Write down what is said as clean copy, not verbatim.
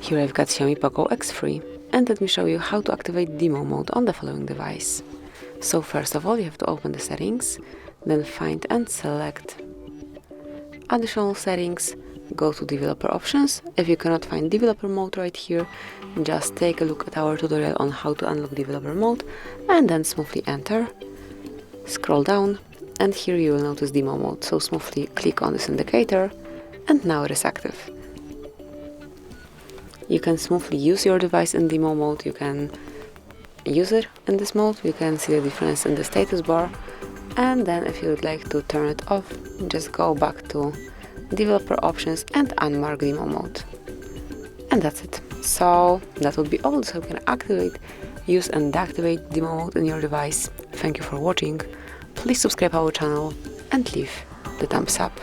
Here I've got Xiaomi POCO X3, and let me show you how to activate demo mode on the following device. So first of all, you have to open the settings, then find and select additional settings, go to developer options. If you cannot find developer mode right here, just take a look at our tutorial on how to unlock developer mode and then smoothly enter. Scroll down and here you will notice demo mode, so smoothly click on this indicator and now it is active. You can smoothly use your device in demo mode, you can use it in this mode, you can see the difference in the status bar, and then if you would like to turn it off, just go back to developer options and unmark demo mode. And that's it. So that would be all, so you can activate, use and deactivate demo mode in your device. Thank you for watching, please subscribe our channel and leave the thumbs up.